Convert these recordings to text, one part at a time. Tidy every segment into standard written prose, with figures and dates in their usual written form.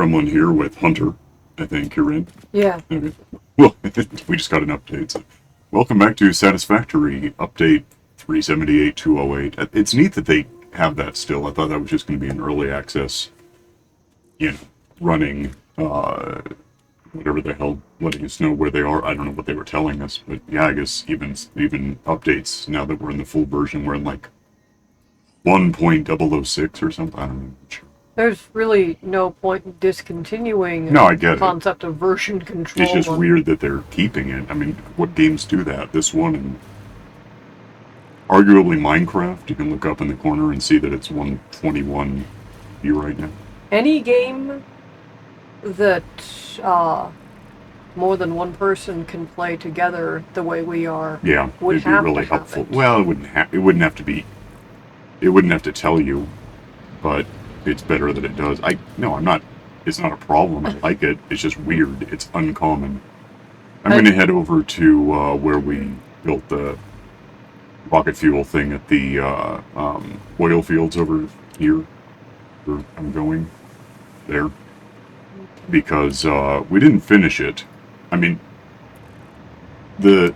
Gremlin here with Hunter. I think you're in. Yeah. Okay. Well, we just got an update. So welcome back to Satisfactory update 378.208. It's neat that they have that still. I thought that was just going to be an early access, running, whatever the hell, letting us know where they are. I don't know what they were telling us, but yeah, I guess even updates now that we're in the full version, we're in like 1.006 or something. I don't know. There's really no point in discontinuing No, I the get it. concept of version control. It's just weird that they're keeping it. I mean, what games do that? This one and arguably Minecraft. You can look up in the corner and see that it's 121 view right now. Any game that more than one person can play together the way we are, Yeah, would it'd be have really to have helpful. it. Well, it wouldn't have to be. It wouldn't have to tell you, but it's better that it does. I'm not. It's not a problem. I like it. It's just weird. It's uncommon. I'm going to head over to where we built the rocket fuel thing at the oil fields over here. Where I'm going there because we didn't finish it. I mean, the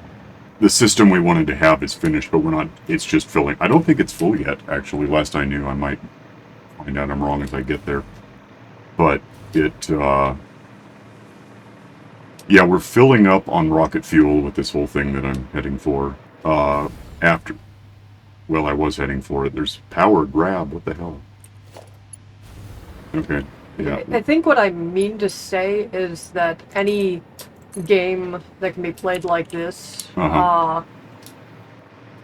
system we wanted to have is finished, but we're not. It's just filling. I don't think it's full yet. Actually, last I knew, I might find out I'm wrong as I get there. But it, yeah, we're filling up on rocket fuel with this whole thing that I'm heading for. After, well, I was heading for it. There's power grab. What the hell? Okay, yeah. I think what I mean to say is that any game that can be played like this, I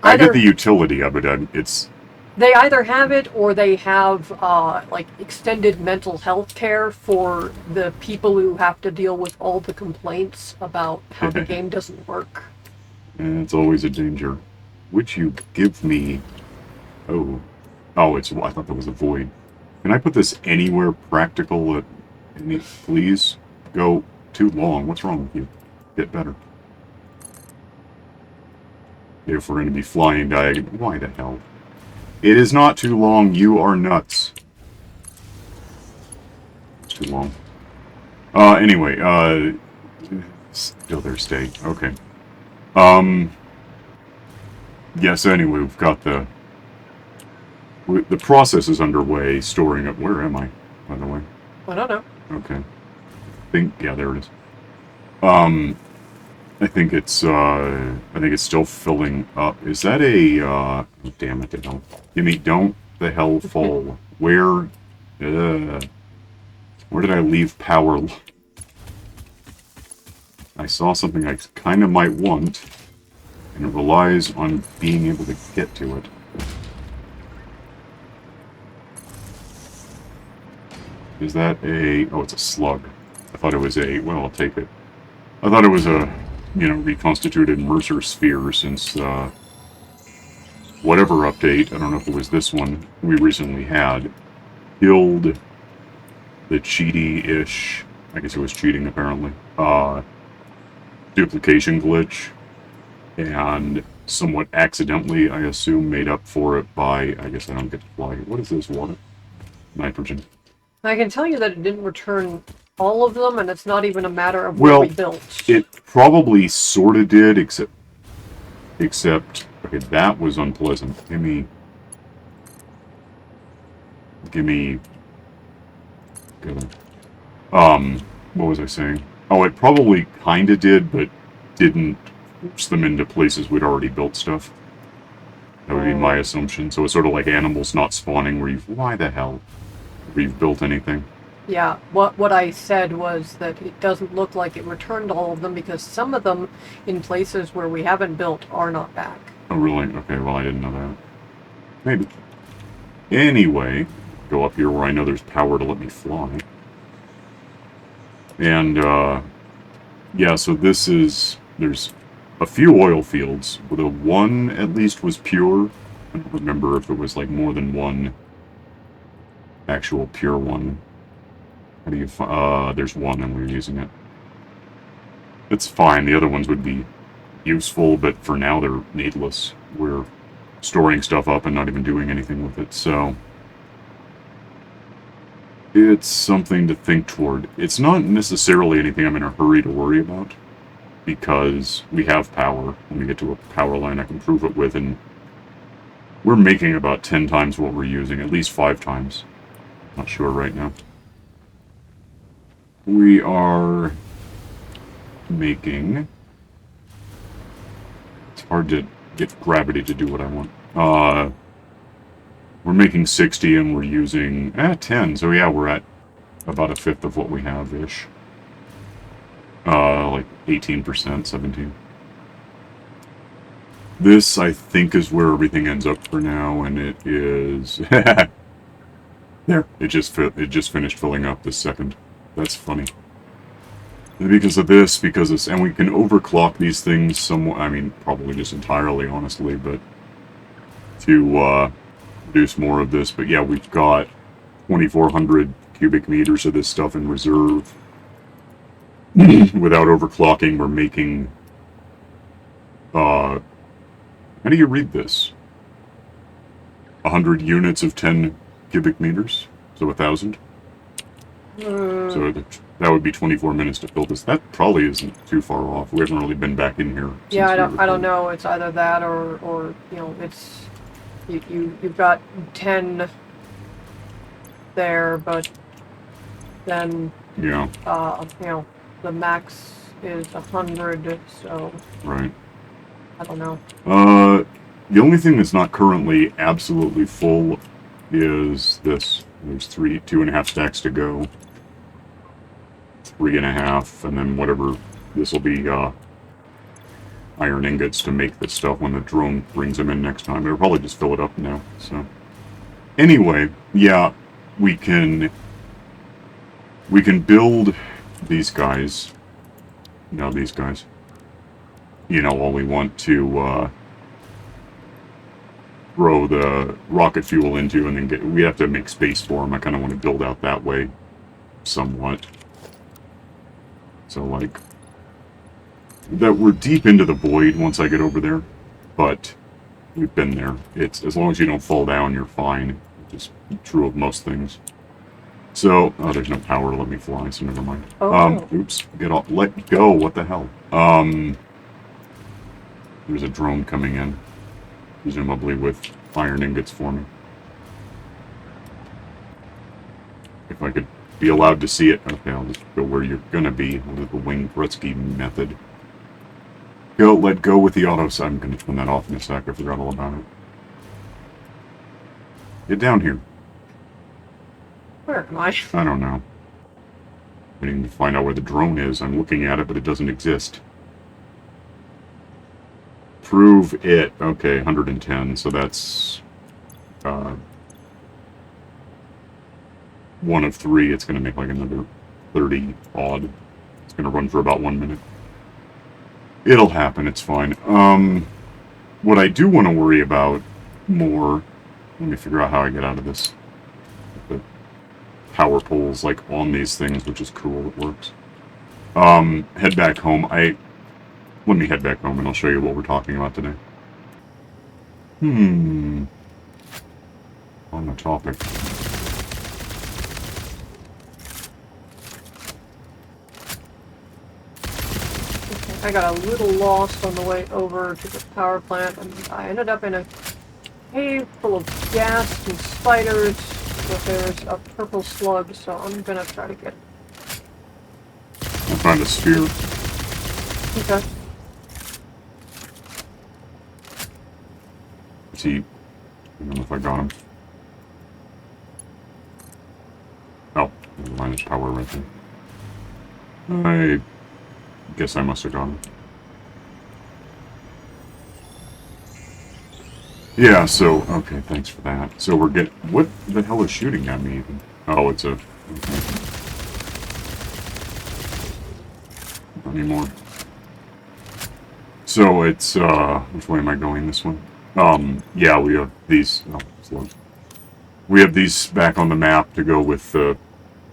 either get the utility of it. It's they either have it or they have like extended mental health care for the people who have to deal with all the complaints about how the game doesn't work. and it's always a danger. Would you give me? Oh, it's. I thought that was a void. Can I put this anywhere practical? Please go too long. What's wrong with you? Get better. If we're going to be flying diagonal, why the hell? It is not too long. You are nuts. It's too long. Anyway, still there, stay. Okay. Yeah, so anyway, we've got the process is underway, storing up. Where am I, by the way? I don't know. Okay. Yeah, there it is. I think it's still filling up. Is that a, oh, damn it, don't. Don't the hell fall. Where did I leave power? I saw something I kind of might want, and it relies on being able to get to it. Is that a... Oh, it's a slug. I thought it was a... Well, I'll take it. I thought it was a, reconstituted Mercer sphere since, whatever update, I don't know if it was this one we recently had, killed the cheaty-ish, I guess it was cheating apparently, duplication glitch, and somewhat accidentally, I assume, made up for it by, I guess I don't get to fly. What is this, water? Nitrogen. I can tell you that it didn't return all of them, and it's not even a matter of what we built. It probably sort of did, except, okay, that was unpleasant. Give me, what was I saying? Oh, it probably kind of did, but didn't force them into places we'd already built stuff. That would be my assumption. So it's sort of like animals not spawning where why the hell? Where you've built anything. Yeah, what I said was that it doesn't look like it returned all of them because some of them in places where we haven't built are not back. Oh, really? Okay, well, I didn't know that. Maybe. Anyway, go up here where I know there's power to let me fly. And, yeah, so there's a few oil fields. The one, at least, was pure. I don't remember if it was, like, more than one actual pure one. How do you there's one and we're using it. It's fine. The other ones would be useful, but for now they're needless. We're storing stuff up and not even doing anything with it, so... It's something to think toward. It's not necessarily anything I'm in a hurry to worry about, because we have power. When we get to a power line I can prove it with, and we're making about 10 times what we're using, at least 5 times. Not sure right now. We are making... It's hard to get gravity to do what I want. We're making 60 and we're using 10, so yeah, we're at about a fifth of what we have-ish. Like 18%, 17. This, I think, is where everything ends up for now, and it is... There. It just finished filling up this second. That's funny. Because of this, because it's... And we can overclock these things somewhat... I mean, probably just entirely, honestly, but... To, produce more of this. But yeah, we've got 2,400 cubic meters of this stuff in reserve. Without overclocking, we're making... How do you read this? 100 units of 10 cubic meters? So 1,000? So that would be 24 minutes to fill this. That probably isn't too far off. We haven't really been back in here. Yeah, I don't know. It's either that or you know, it's you've got 10 there, but then yeah, you know, the max is 100, so right. I don't know. The only thing that's not currently absolutely full is this. There's 2.5 stacks to go. 3.5, and then whatever. This will be iron ingots to make this stuff when the drone brings them in next time. It'll probably just fill it up now. So anyway, yeah, we can build these guys. No, these guys. You know, all we want to throw the rocket fuel into, and then we have to make space for them. I kind of want to build out that way somewhat. So, like, that we're deep into the void once I get over there, but we've been there. It's, as long as you don't fall down, you're fine. It's true of most things. So, oh, there's no power to let me fly, so never mind. Oh. Oops, let go, what the hell? There's a drone coming in, presumably with iron ingots for me. If I could be allowed to see it. Okay, I'll just go where you're gonna be. I'll do the Wayne Gretzky method. Let go with the auto. I'm gonna turn that off in a sec. I forgot all about it. Get down here. Where am I? I don't know. Waiting to find out where the drone is. I'm looking at it, but it doesn't exist. Prove it. Okay, 110. So that's 1 of 3. It's going to make like another 30 odd. It's going to run for about 1 minute. It'll happen. It's fine. What I do want to worry about more... Let me figure out how I get out of this. The power poles like on these things, which is cool. It works. Head back home. Let me head back home and I'll show you what we're talking about today. On the topic. Okay, I got a little lost on the way over to the power plant, and I ended up in a cave full of gas and spiders, but there's a purple slug, so I'm gonna try to get... I'll find a sphere. Okay. See, I don't know if I got him. Oh, never mind, there's power right there. I guess I must have got him. Yeah, so, okay, thanks for that. So we're getting... What the hell is shooting at me even? Oh, it's a... Okay. Not anymore. So it's, which way am I going? This one? Yeah, we have these... Oh, slow. We have these back on the map to go with the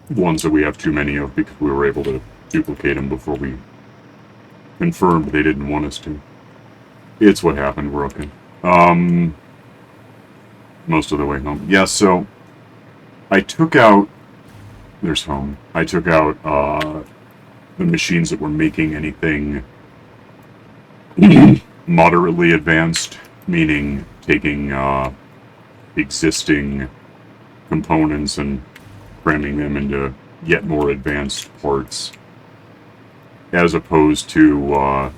ones that we have too many of because we were able to duplicate them before we confirmed they didn't want us to. It's what happened. We're okay. Most of the way home. Yeah, so I took out there's home. I took out the machines that were making anything moderately advanced, meaning taking existing components and cramming them into yet more advanced parts, as opposed to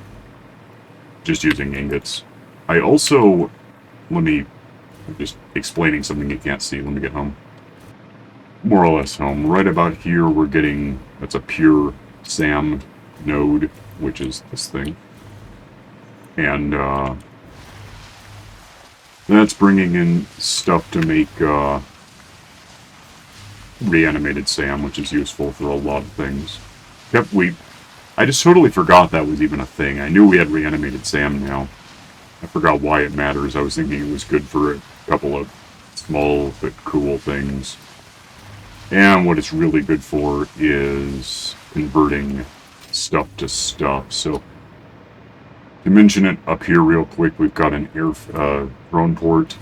just using ingots. I also, I'm just explaining something you can't see. Let me get home. More or less home. Right about here, we're getting, that's a pure SAM node, which is this thing. And that's bringing in stuff to make reanimated SAM, which is useful for a lot of things. I just totally forgot that was even a thing. I knew we had reanimated SAM now. I forgot why it matters. I was thinking it was good for a couple of small but cool things. And what it's really good for is converting stuff to stuff. So, to mention it up here real quick, we've got an drone port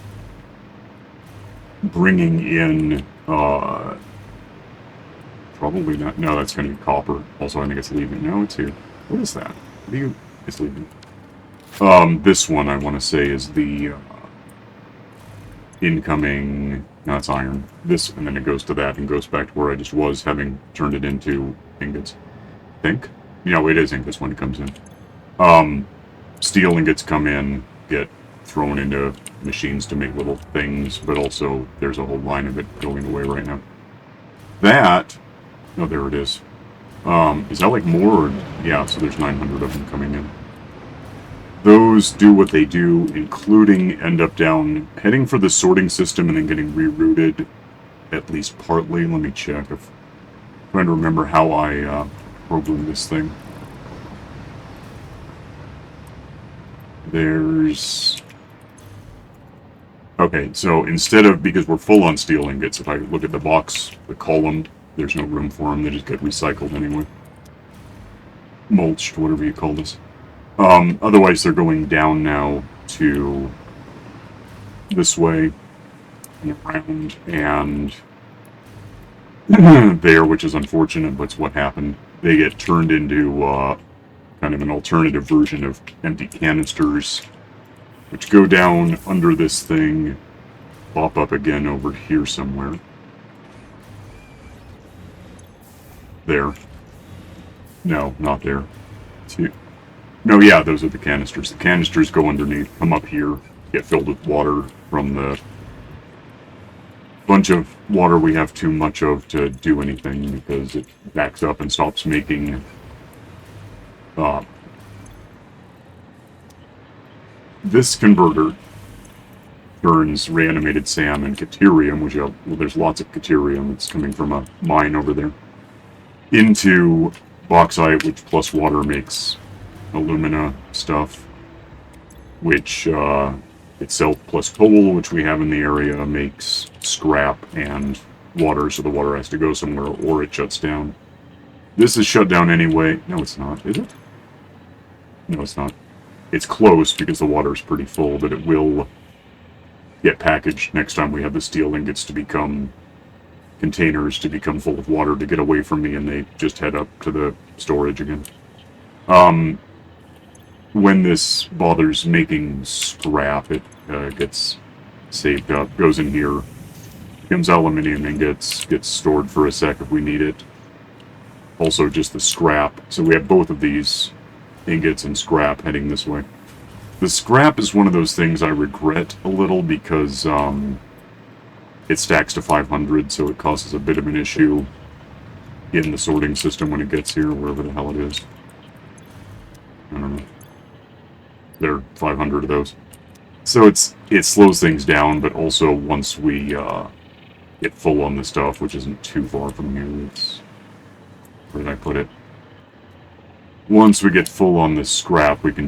bringing in, probably not, no, that's going to be copper. Also, I think it's leaving. No, it's here. What is that? It's leaving. This one, I want to say, is the incoming, no, it's iron. This, and then it goes to that and goes back to where I just was, having turned it into ingots. I think? No, it is ingots when it comes in. Steel ingots come in, get thrown into machines to make little things, but also there's a whole line of it going away right now. That, oh, there it is. Is that like more? Or, yeah, so there's 900 of them coming in. Those do what they do, including end up down, heading for the sorting system and then getting rerouted, at least partly. Let me check. I'm trying to remember how I programmed this thing. There's... Okay, so instead of, because we're full on steel ingots, if I look at the box, the column, there's no room for them. They just get recycled anyway. Mulched, whatever you call this. Otherwise, they're going down now to this way and around and there, which is unfortunate, but it's what happened. They get turned into kind of an alternative version of empty canisters, which go down under this thing, pop up again over here somewhere. There. No, not there. No, yeah, those are the canisters. The canisters go underneath, come up here, get filled with water from the bunch of water we have too much of to do anything because it backs up and stops making this converter turns reanimated SAM and Caterium, which there's lots of Caterium that's coming from a mine over there, into bauxite, which plus water makes alumina stuff, which itself plus coal, which we have in the area, makes scrap and water, so the water has to go somewhere or it shuts down. This is shut down anyway. No, it's not, is it? No, it's not. It's close because the water is pretty full, but it will get packaged next time we have the steel ingots to become containers to become full of water to get away from me, and they just head up to the storage again. When this bothers making scrap, it gets saved up, goes in here, becomes aluminium ingots, gets stored for a sec if we need it. Also just the scrap. So we have both of these ingots and scrap heading this way. The scrap is one of those things I regret a little because it stacks to 500, so it causes a bit of an issue in the sorting system when it gets here, wherever the hell it is. I don't know. There are 500 of those. So it slows things down, but also once we get full on the stuff, which isn't too far from here, it's... Where did I put it? Once we get full on this scrap, we can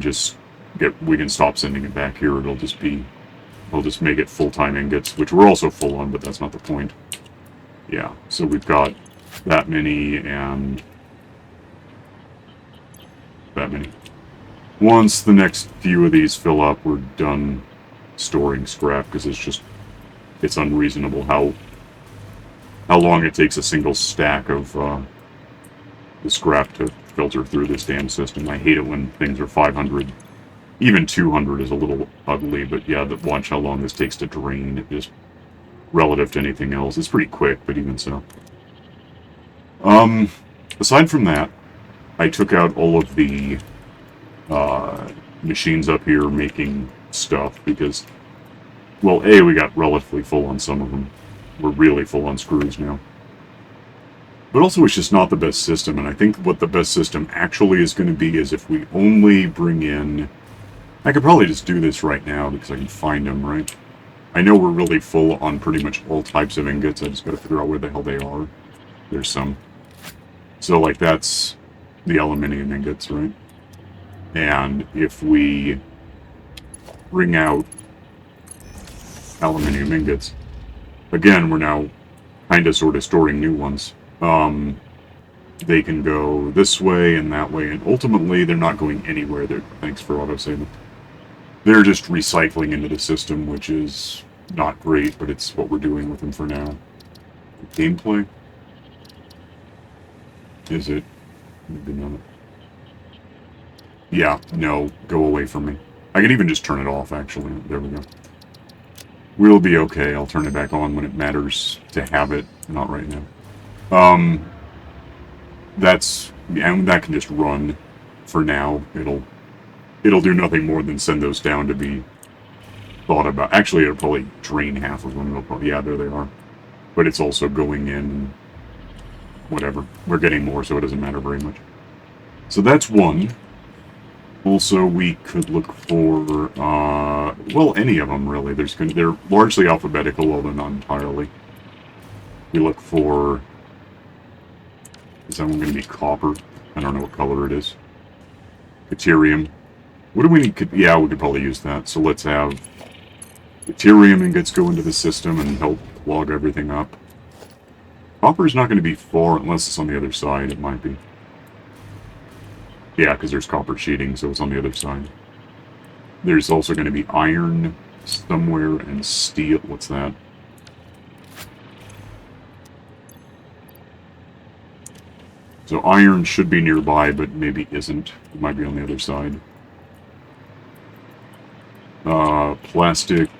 stop sending it back here. We'll just make it full-time ingots, which we're also full on, but that's not the point. Yeah, so we've got that many and that many. Once the next few of these fill up, we're done storing scrap, because it's unreasonable how how long it takes a single stack of the scrap to filter through this damn system. I hate it when things are 500. Even 200 is a little ugly, but yeah, watch how long this takes to drain, just relative to anything else. It's pretty quick, but even so. Aside from that, I took out all of the machines up here making stuff because, well, A, we got relatively full on some of them. We're really full on screws now. But also, it's just not the best system, and I think what the best system actually is going to be is if we only bring in... I could probably just do this right now because I can find them, right? I know we're really full on pretty much all types of ingots. I just got to figure out where the hell they are. There's some. So, like, that's the aluminium ingots, right? And if we bring out aluminium ingots, again, we're now kind of sort of storing new ones. They can go this way and that way, and ultimately they're not going anywhere. Thanks for autosaving. They're just recycling into the system, which is not great, but it's what we're doing with them for now. Gameplay? Is it? Maybe not. Yeah, no, go away from me. I can even just turn it off, actually. There we go. We'll be okay. I'll turn it back on when it matters to have it, not right now. And that can just run for now. It'll do nothing more than send those down to be thought about. Actually, it'll probably drain half of them. Yeah, there they are. But it's also going in, whatever. We're getting more, so it doesn't matter very much. So that's one. Also, we could look for, well, any of them, really. They're largely alphabetical, although not entirely. We look for... Is that one going to be copper? I don't know what color it is. Deuterium. What do we need? Yeah, we could probably use that. So let's have deuterium ingots go into the system and help log everything up. Copper is not going to be far, unless it's on the other side. It might be. Yeah, because there's copper sheeting, so it's on the other side. There's also going to be iron somewhere and steel. What's that? So iron should be nearby, but maybe isn't. It might be on the other side. Plastic.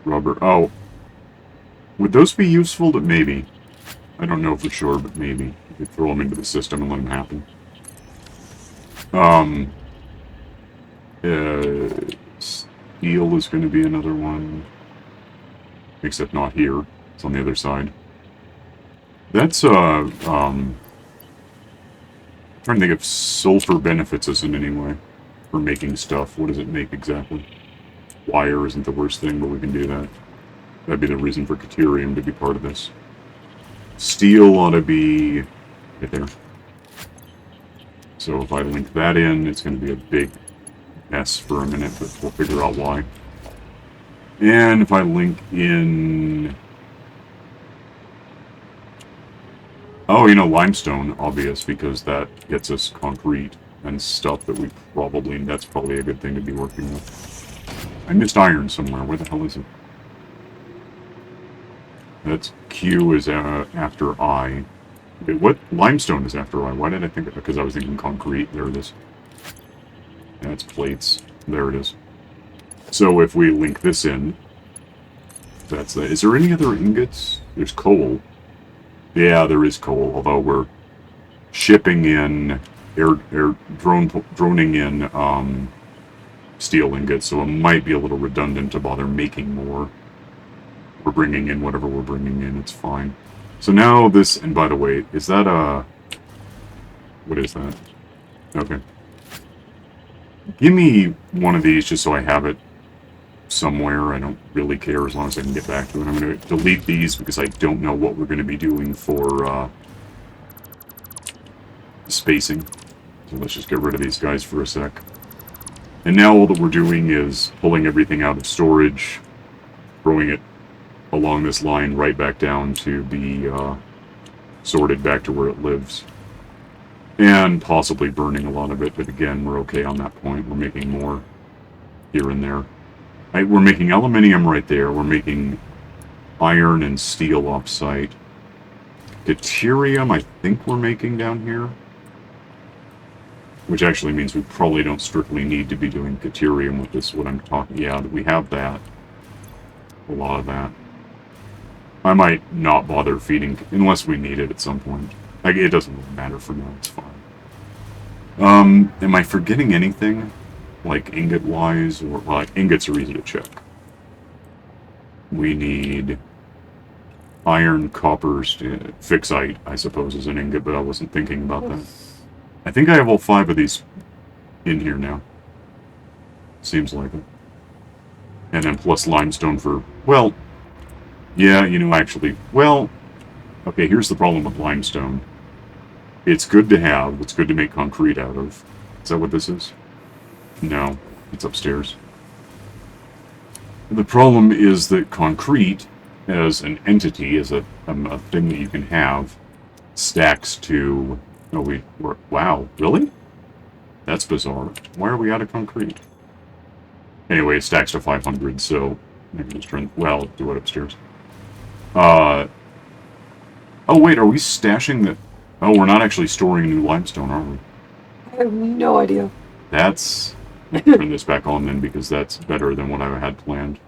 Rubber. Oh. Would those be useful? Maybe. I don't know for sure, but maybe. You could throw them into the system and let them happen. Steel is going to be another one. Except not here. It's on the other side. That's, trying to think if sulfur benefits us in any way for making stuff. What does it make exactly? Wire isn't the worst thing, but we can do that. That'd be the reason for deuterium to be part of this. Steel ought to be right there. So if I link that in, it's going to be a big mess for a minute, but we'll figure out why. And if I link in... Oh, you know, limestone, obvious, because that gets us concrete and stuff that we probably... That's probably a good thing to be working with. I missed iron somewhere. Where the hell is it? That's Q is after I. Wait, what? Limestone is after I. Why did I think... Because I was thinking concrete. There it is. Yeah, it's plates. There it is. So if we link this in... That's that. Is there any other ingots? There's coal. Yeah, there is coal, although we're shipping in, droning in steel ingots, so it might be a little redundant to bother making more. We're bringing in whatever we're bringing in, it's fine. So now this, and by the way, is that a... What is that? Okay. Give me one of these just so I have it somewhere. I don't really care as long as I can get back to it. I'm going to delete these because I don't know what we're going to be doing for spacing. So let's just get rid of these guys for a sec. And now all that we're doing is pulling everything out of storage, throwing it along this line right back down to be sorted back to where it lives. And possibly burning a lot of it, but again, we're okay on that point. We're making more here and there. We're making aluminium right there. We're making iron and steel off-site. Deuterium, I think we're making down here. Which actually means we probably don't strictly need to be doing deuterium with this, what I'm talking. Yeah, we have that. A lot of that. I might not bother feeding, unless we need it at some point. Like, it doesn't really matter for now, it's fine. Am I forgetting anything? Like, ingot-wise, or, well, like, ingots are easy to check. We need iron, copper, fixite, I suppose, is an ingot, but I wasn't thinking about that. I think I have all 5 of these in here now. Seems like it. And then plus limestone for, well, yeah, you know, actually, well, okay, here's the problem with limestone. It's good to have, it's good to make concrete out of. Is that what this is? No, it's upstairs. The problem is that concrete, as an entity, as a thing that you can have, stacks to... Oh, wow, really? That's bizarre. Why are we out of concrete? Anyway, it stacks to 500, so maybe just turn... Well, do it upstairs. Oh, wait, are we stashing the... Oh, we're not actually storing new limestone, are we? I have no idea. That's... Turn this back on then, because that's better than what I had planned.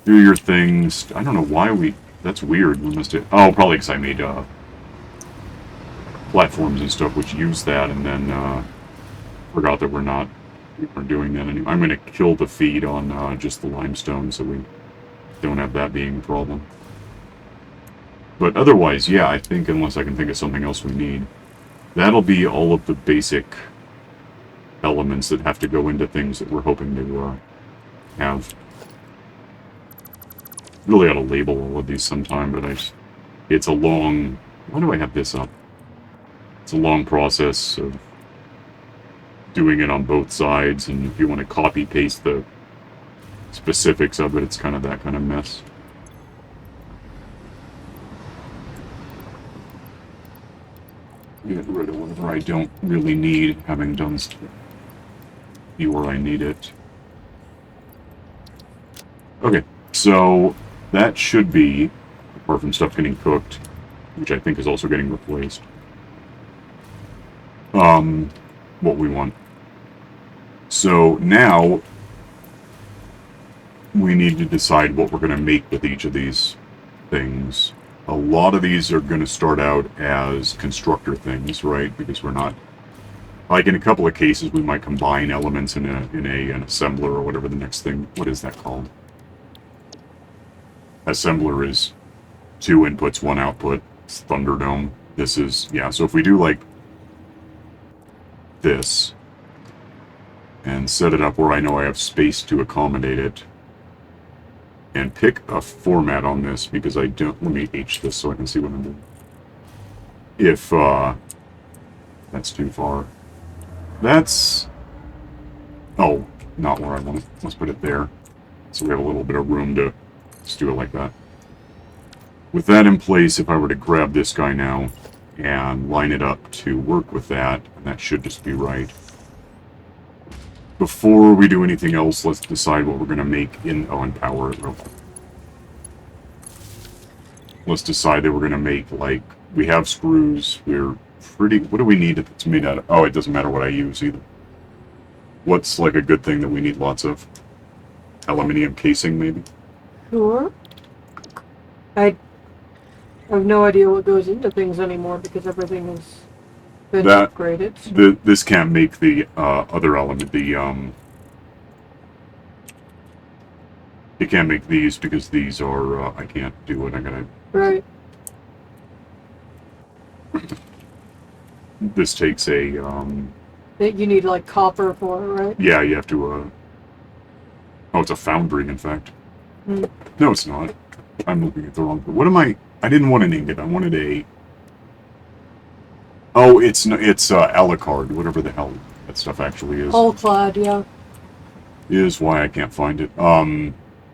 Do your things... I don't know why we... That's weird. We must have... Oh, probably because I made, platforms and stuff which use that, and then, forgot that we're doing that anymore. I'm gonna kill the feed on, just the limestone, so we don't have that being a problem. But otherwise, yeah, I think, unless I can think of something else we need, that'll be all of the basic elements that have to go into things that we're hoping to have. Really ought to label all of these sometime, but it's a long... Why do I have this up? It's a long process of doing it on both sides, and if you want to copy-paste the specifics of it, it's kind of that kind of mess. Get rid of whatever I don't really need, having done where I need it. Okay, so that should be, apart from stuff getting cooked, which I think is also getting replaced, what we want. So now we need to decide what we're going to make with each of these things. A lot of these are going to start out as constructor things, right? Because we're not... Like, in a couple of cases, we might combine elements in an assembler or whatever the next thing... What is that called? Assembler is 2 inputs, 1 output. It's Thunderdome. This is... Yeah, so if we do, like, this, and set it up where I know I have space to accommodate it, and pick a format on this, because I don't... Let me H this so I can see what I'm doing. If, that's too far. That's... Oh, not where I want it. Let's put it there. So we have a little bit of room to just do it like that. With that in place, if I were to grab this guy now and line it up to work with that, and that should just be right. Before we do anything else, let's decide what we're going to make in... Oh, and power it real quick. Let's decide that we're going to make, like... We have screws. We're pretty... What do we need if it's made out of... Oh, it doesn't matter what I use either. What's, like, a good thing that we need lots of? Aluminium casing, maybe? Sure. I have no idea what goes into things anymore because everything has been upgraded. So. This can't make the other element, it can't make these because these are, I can't do it, I gotta... Right. This takes a, That you need, like, copper for, right? Yeah, you have to, Oh, it's a foundry, in fact. Mm. No, it's not. I'm looking at the wrong... What am I... I didn't want an ingot, I wanted a... Oh, it's alucard, whatever the hell that stuff actually is. Hull-clad, yeah. Is why I can't find it.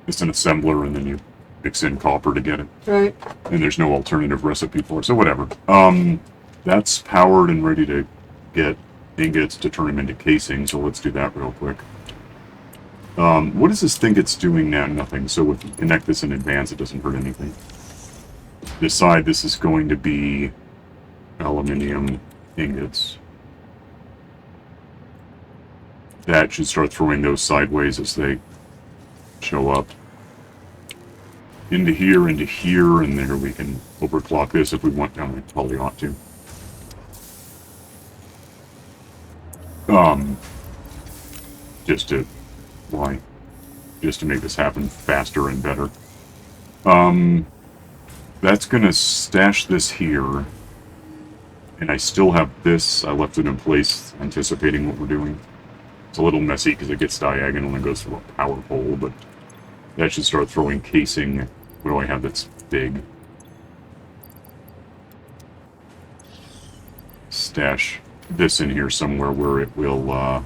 It's an assembler, and then you mix in copper to get it. Right. And there's no alternative recipe for it, so whatever. That's powered and ready to get ingots to turn them into casing, so let's do that real quick. What does this think it's doing now? Nothing. So if you connect this in advance, it doesn't hurt anything. Decide this is going to be aluminium ingots. That should start throwing those sideways as they show up. Into here, and there we can overclock this if we want. No, we probably ought to. Just to, why? Just to make this happen faster and better. That's gonna stash this here. And I still have this. I left it in place, anticipating what we're doing. It's a little messy because it gets diagonal and goes through a power pole, but that should start throwing casing. What do I have that's big? Stash this in here somewhere where it will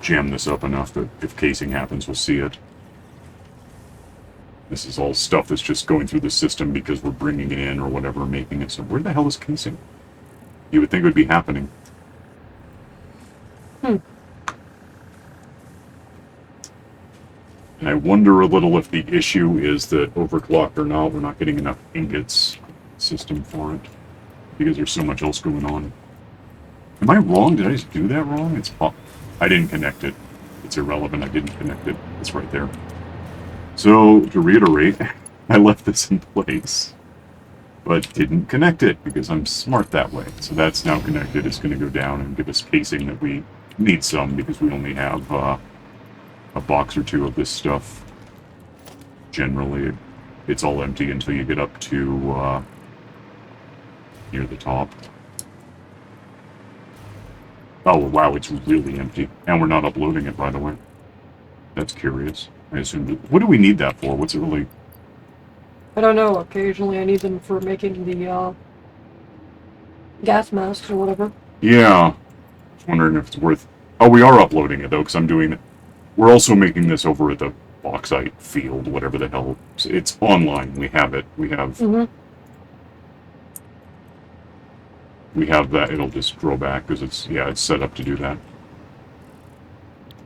jam this up enough that if casing happens, we'll see it. This is all stuff that's just going through the system because we're bringing it in or whatever, making it. So where the hell is casing? You would think it would be happening. And I wonder a little if the issue is that overclocked or not, we're not getting enough ingots system for it because there's so much else going on. Am I wrong? Did I just do that wrong? I didn't connect it. It's irrelevant. I didn't connect it. It's right there. So, to reiterate, I left this in place, but didn't connect it because I'm smart that way. So that's now connected. It's going to go down and give us casing that we need some because we only have a box or two of this stuff. Generally, it's all empty until you get up to near the top. Oh, wow, it's really empty. And we're not uploading it, by the way. That's curious. I assume. What do we need that for? What's it really? I don't know. Occasionally I need them for making the gas masks or whatever. Yeah. I was wondering if it's worth... Oh, we are uploading it, though, because I'm doing... We're also making this over at the bauxite field, whatever the hell. It's online. We have it. We have... We have that. It'll just grow back, because it's set up to do that.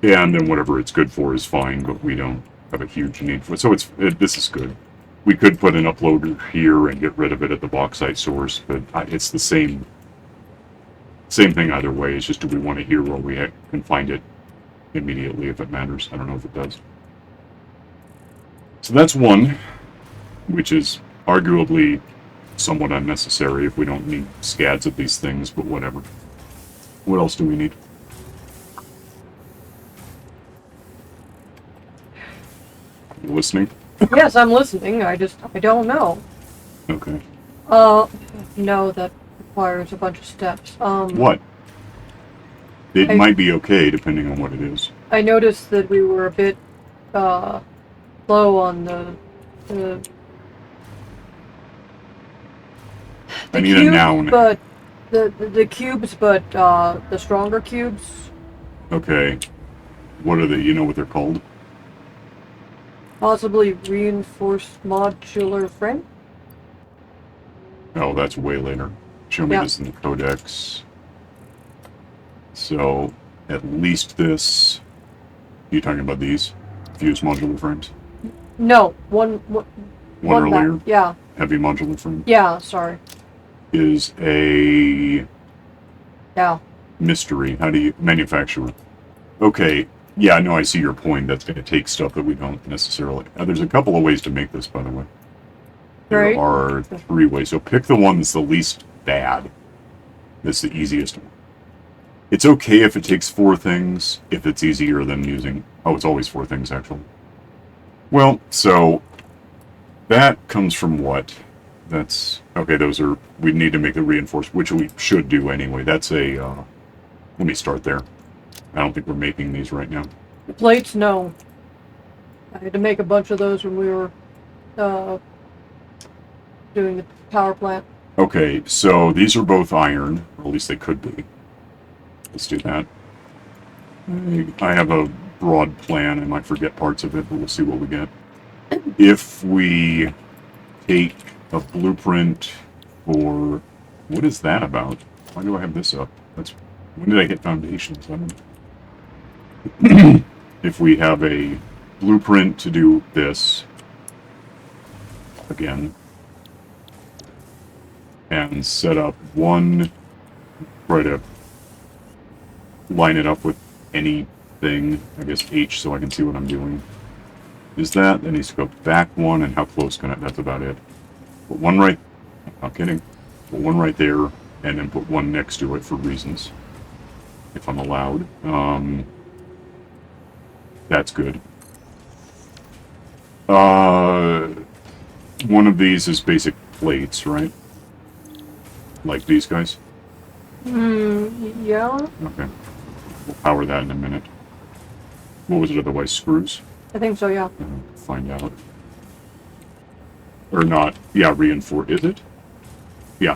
And then whatever it's good for is fine, but we don't have a huge need for it. So this is good. We could put an uploader here and get rid of it at the bauxite source, but it's the same thing either way. It's just do we want to hear where we can find it immediately if it matters. I don't know if it does. So that's one, which is arguably somewhat unnecessary if we don't need scads of these things, but whatever. What else do we need? You listening? Yes, I'm listening. I don't know. Okay. No, that requires a bunch of steps. What? It might be okay, depending on what it is. I noticed that we were a bit, low on the I need cubes, a noun. But the cubes, but the stronger cubes. Okay. What are they? You know what they're called? Possibly reinforced modular frame? Oh, that's way later. Show me this in the codex. So, at least this... You talking about these? Fused modular frames? No, one earlier? back. Yeah. Heavy modular frame? Yeah, sorry. Is a... Yeah. Mystery. How do you manufacture it? Okay. Yeah, no, I see your point. That's going to take stuff that we don't necessarily... there's a couple of ways to make this, by the way. There are 3 ways. So pick the one that's the least bad. That's the easiest one. It's okay if it takes 4 things, if it's easier than using... Oh, it's always 4 things, actually. Well, so... That comes from what? That's... Okay, those are... We need to make the reinforced, which we should do anyway. That's a... let me start there. I don't think we're making these right now. The plates, no. I had to make a bunch of those when we were doing the power plant. Okay, so these are both iron, or at least they could be. Let's do that. I have a broad plan. I might forget parts of it, but we'll see what we get. If we take a blueprint for... What is that about? Why do I have this up? When did I get foundations? I don't know. if we have a blueprint to do this, again, and set up one, try to line it up with anything, I guess H, so I can see what I'm doing. Is that needs to go back one, and how close can I? That's about it. Put one right, I'm not kidding, put one right there, and then put one next to it for reasons, if I'm allowed. That's good. One of these is basic plates, right? Like these guys? Yeah. Okay. We'll power that in a minute. What was it otherwise? Screws? I think so, yeah. Find out. Or not. Yeah, reinforce. Is it? Yeah.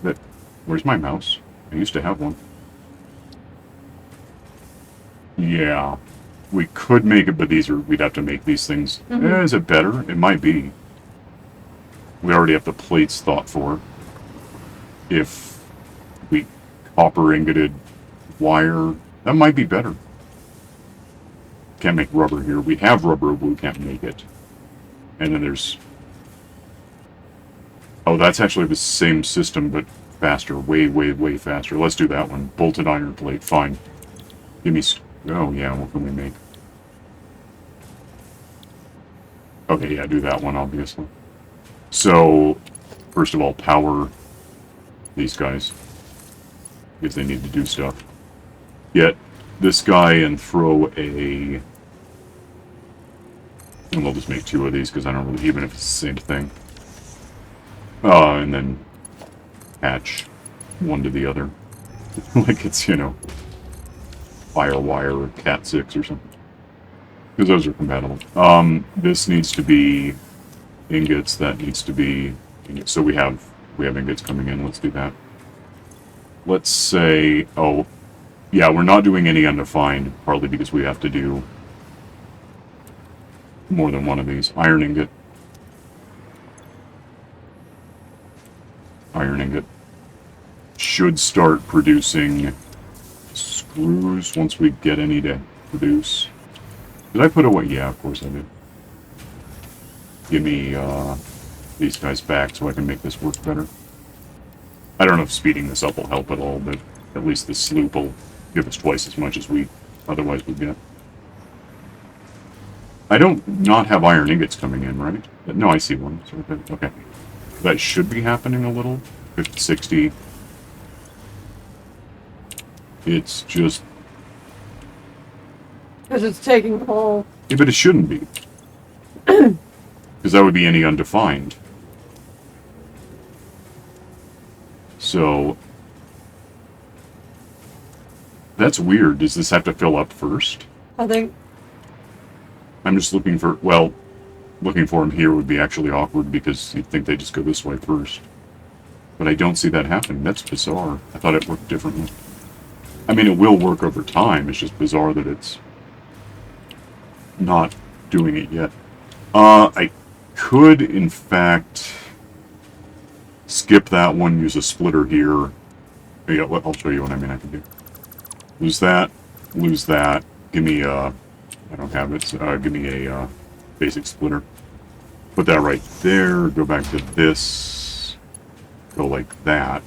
That. Where's my mouse? I used to have one. Yeah. We could make it, but we'd have to make these things. Is it better? It might be. We already have the plates thought for. If we copper ingoted wire, that might be better. Can't make rubber here. We have rubber, but we can't make it. And then there's... Oh, that's actually the same system, but faster. Way, way, way faster. Let's do that one. Bolted iron plate. Fine. Give me... Oh, yeah, what can we make? Okay, yeah, do that one, obviously. So, first of all, power these guys. Because they need to do stuff. Get this guy and throw a... And we'll just make two of these, because I don't really... Even if it's the same thing. And then attach one to the other. Like it's, you know, Firewire or Cat 6 or something. Because those are compatible. This needs to be ingots. That needs to be ingots. So we have ingots coming in. Let's do that. Let's say, oh, yeah, we're not doing any undefined, partly because we have to do more than one of these. Iron ingot. Iron ingot. Should start producing screws once we get any to produce. Did I put away? Yeah, of course I did. Give me these guys back so I can make this work better. I don't know if speeding this up will help at all, but at least the sloop will give us twice as much as we otherwise would get. I don't not have iron ingots coming in, right? No, I see one. Okay. That should be happening a little. 50, 60. It's just... Because it's taking the whole... Yeah, but it shouldn't be. Because that would be any undefined. So... That's weird. Does this have to fill up first? I think... I'm just looking for... Well, looking for them here would be actually awkward because you'd think they just go this way first. But I don't see that happening. That's bizarre. I thought it worked differently. I mean, it will work over time. It's just bizarre that it's not doing it yet. I could, in fact, skip that one, use a splitter here. Yeah, I'll show you what I mean I can do. Lose that, give me a... I don't have it, so, give me a basic splitter. Put that right there, go back to this, go like that,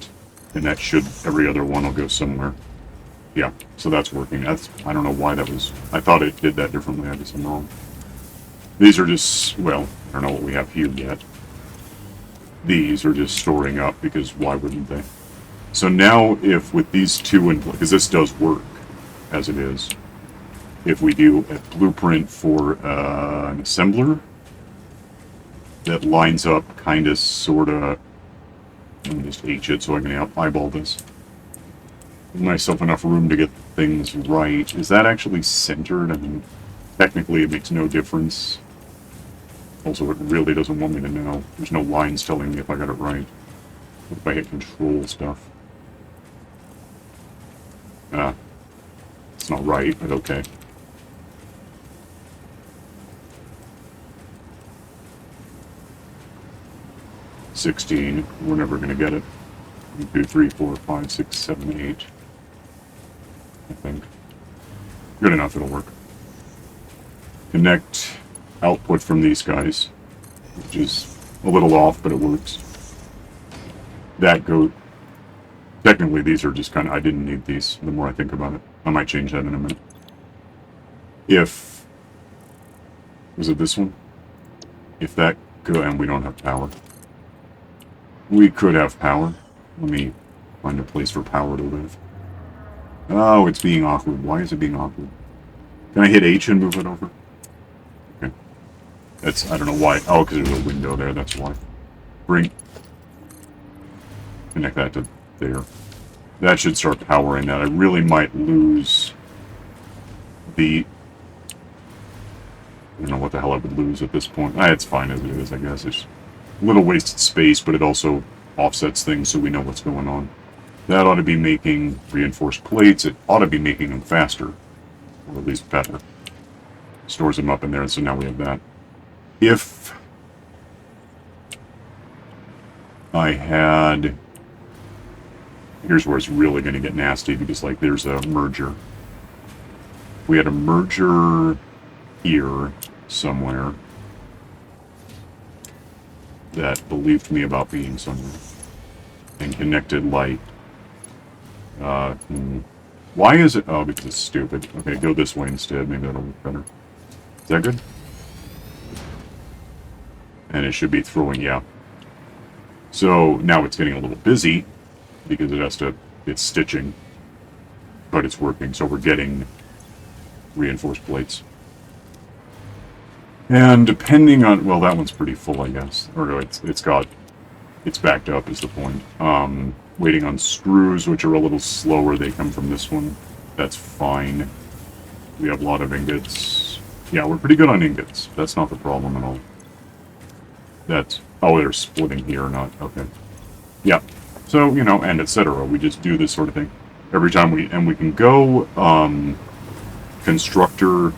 and that should, every other one will go somewhere. Yeah, so that's working. That's, I don't know why that was, I thought it did that differently, I guess I'm wrong. These are just, well, I don't know what we have here yet. These are just storing up, because why wouldn't they? So now, if with these two in, because this does work, as it is, if we do a blueprint for an assembler that lines up kind of, sort of, let me just H it so I can eyeball this. Give myself enough room to get things right. Is that actually centered? I mean, technically it makes no difference. Also, it really doesn't want me to know. There's no lines telling me if I got it right. What if I hit control stuff? It's not right, but okay. $16. We're never going to get it. 1, 2, 3, 4, 5, 6, 7, 8. I think. Good enough, it'll work. Connect output from these guys, which is a little off, but it works. That go. Technically, these are just kind of. I didn't need these. The more I think about it, I might change that in a minute. If was it this one? If that go, and we don't have power. We could have power. Let me find a place for power to live. Oh, it's being awkward. Why is it being awkward? Can I hit H and move it over? Okay. That's, I don't know why. Oh, because there's a window there, that's why. Bring. Connect that to there. That should start powering that. I really might lose the... I don't know what the hell I would lose at this point. It's fine as it is, I guess. It's a little wasted space, but it also offsets things so we know what's going on. That ought to be making reinforced plates. It ought to be making them faster. Or at least better. Stores them up in there, and so now we have that. If I had... Here's where it's really going to get nasty, because, like, there's a merger. We had a merger here somewhere that believed me about being somewhere. And connected light. Why is it... Oh, because it's stupid. Okay, go this way instead. Maybe that'll look better. Is that good? And it should be throwing, yeah. So, now it's getting a little busy, because it has to... It's stitching. But it's working, so we're getting reinforced plates. And depending on... Well, that one's pretty full, I guess. Or no, it's got... It's backed up, is the point. Waiting on screws, which are a little slower. They come from this one. That's fine. We have a lot of ingots. Yeah, we're pretty good on ingots. That's not the problem at all. That's... Oh, they're splitting here, not... Okay. Yeah. So, you know, and etc. We just do this sort of thing. Every time we... And we can go... constructor...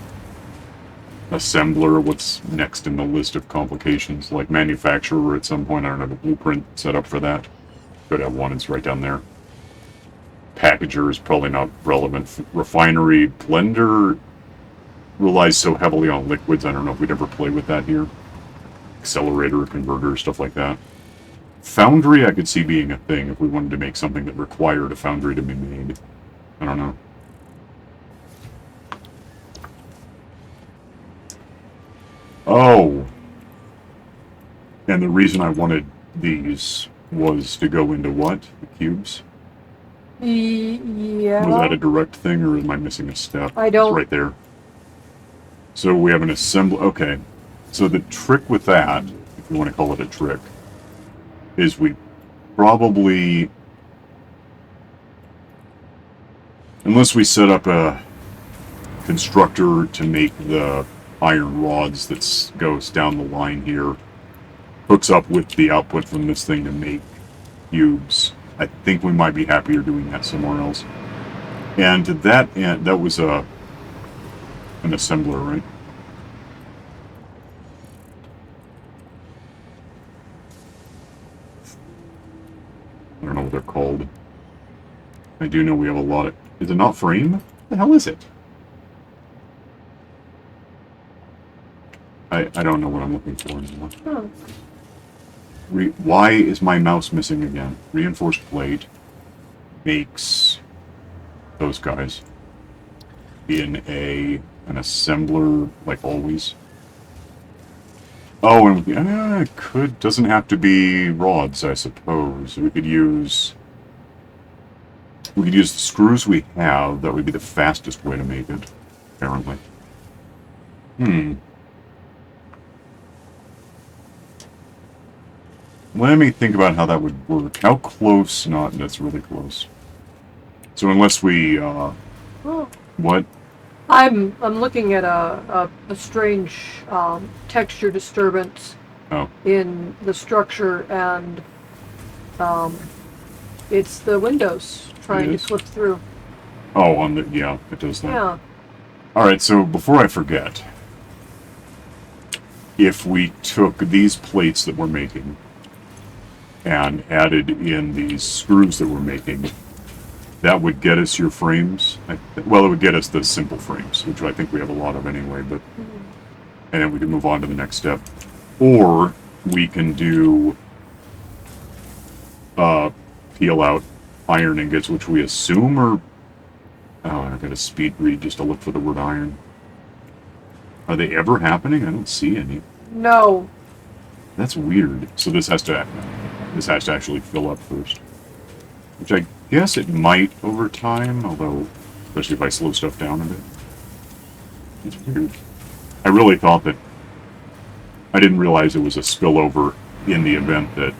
Assembler, what's next in the list of complications? Like manufacturer at some point. I don't have a blueprint set up for that. Could have one, it's right down there. Packager is probably not relevant. Refinery, blender relies so heavily on liquids, I don't know if we'd ever play with that here. Accelerator, converter, stuff like that. Foundry I could see being a thing if we wanted to make something that required a foundry to be made. I don't know. Oh! And the reason I wanted these was to go into what? The cubes? Yeah. Was that a direct thing, or am I missing a step? I don't... It's right there. So we have an assembly... Okay. So the trick with that, if you want to call it a trick, is we probably... Unless we set up a constructor to make the iron rods that goes down the line here, hooks up with the output from this thing to make cubes. I think we might be happier doing that somewhere else. And to that end, that was an assembler, right? I don't know what they're called. I do know we have a lot of... Is it not frame? What the hell is it? I don't know what I'm looking for anymore. Oh. Why is my mouse missing again? Reinforced plate makes those guys in an assembler, like always. Oh, and it doesn't have to be rods, I suppose. We could use the screws we have. That would be the fastest way to make it, apparently. Let me think about how that would work. How close? Not, that's really close. So unless we, Oh. what? I'm looking at a strange texture disturbance in the structure, and it's the windows trying to slip through. Oh, yeah, it does that. Yeah. Alright, so before I forget, if we took these plates that we're making and added in these screws that we're making, That would get us your frames. Well, it would get us the simple frames, which I think we have a lot of anyway, but and then we can move on to the next step. Or we can do peel out iron ingots, which we assume are... Oh, I got a speed read just to look for the word iron. Are they ever happening? I don't see any. No. That's weird. So this has to actually fill up first. Which I guess it might over time, although, especially if I slow stuff down a bit. It's weird. I really thought that... I didn't realize it was a spillover in the event that...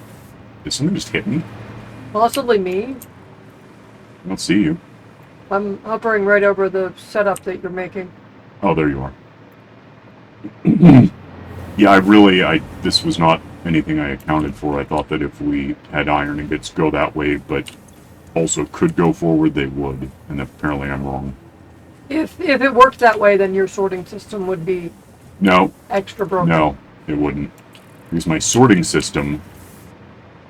Did someone just hit me? Possibly me. I don't see you. I'm hovering right over the setup that you're making. Oh, there you are. Yeah, this was not anything I accounted for. I thought that if we had iron ingots go that way, but also could go forward, they would. And apparently I'm wrong. If it worked that way, then your sorting system would be extra broken. No, it wouldn't. Because my sorting system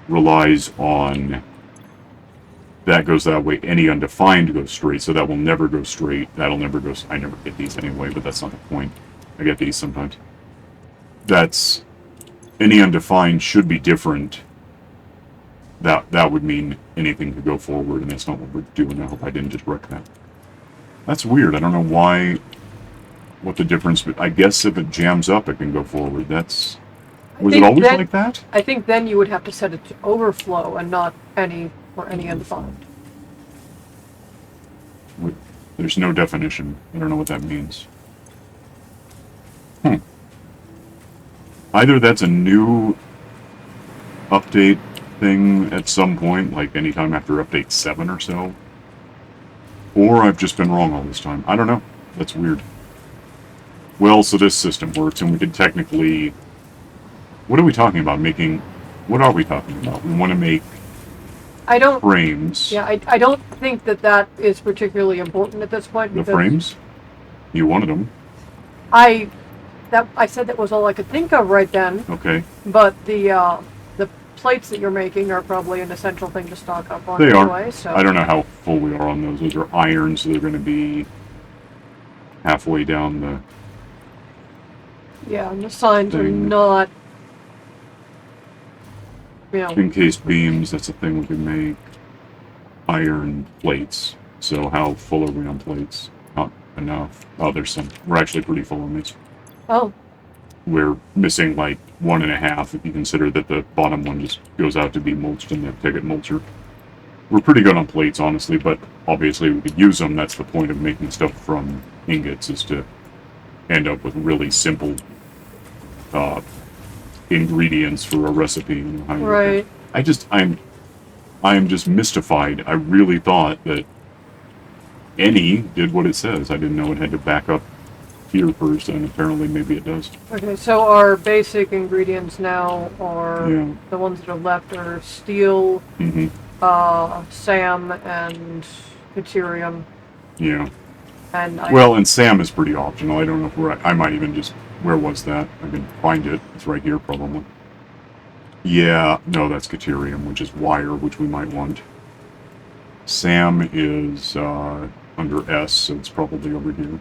relies on that goes that way, any undefined goes straight, so that will never go straight. That'll never go... I never get these anyway, but that's not the point. I get these sometimes. That's... Any undefined should be different. That would mean anything could go forward, and that's not what we're doing. I hope I didn't just wreck that. That's weird. I don't know why... What the difference... But I guess if it jams up, it can go forward. That's... Was it always like that? I think then you would have to set it to overflow and not any or any undefined. There's no definition. I don't know what that means. Either that's a new update thing at some point, like anytime after update 7 or so, or I've just been wrong all this time. I don't know. That's weird. Well, so this system works, and we could technically... What are we talking about? What are we talking about? We want to make frames. Yeah, I don't think that is particularly important at this point. The frames? You wanted them. I said that was all I could think of right then. Okay. But the plates that you're making are probably an essential thing to stock up on. They anyway, are. So. I don't know how full we are on those. Those are iron, so they're going to be halfway down the... Yeah, and the signs are not... Encased beams, that's a thing we can make. Iron plates. So how full are we on plates? Not enough. Oh, there's some. We're actually pretty full on these. Oh. We're missing like 1.5 if you consider that the bottom one just goes out to be mulched in the ticket mulcher. We're pretty good on plates, honestly, but obviously we could use them. That's the point of making stuff from ingots, is to end up with really simple ingredients for a recipe. Right. I'm just mystified. I really thought that any did what it says. I didn't know it had to back up here first, and apparently maybe it does. Okay, so our basic ingredients now are the ones that are left are steel, SAM, and deuterium. Yeah. And and SAM is pretty optional. I don't know if I might even just... Where was that? I can find it. It's right here, probably. Yeah, no, that's deuterium, which is wire, which we might want. SAM is under S, so it's probably over here.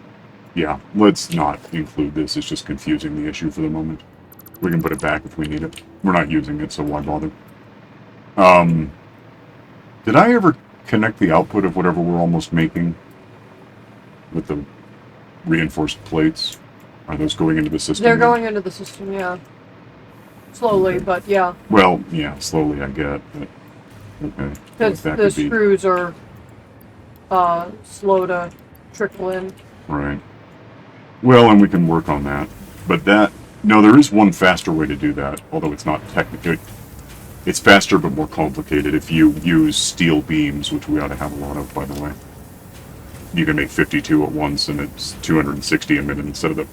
Yeah, let's not include this. It's just confusing the issue for the moment. We can put it back if we need it. We're not using it, so why bother? Did I ever connect the output of whatever we're almost making with the reinforced plates? Are those going into the system? They're going into the system, yeah. Slowly, but yeah. Well, yeah, slowly I get, but okay. Because the screws are slow to trickle in. Right. Well, and we can work on that. But no, there is one faster way to do that, although it's not technically... It's faster but more complicated if you use steel beams, which we ought to have a lot of, by the way. You can make 52 at once, and it's 260 a minute instead of the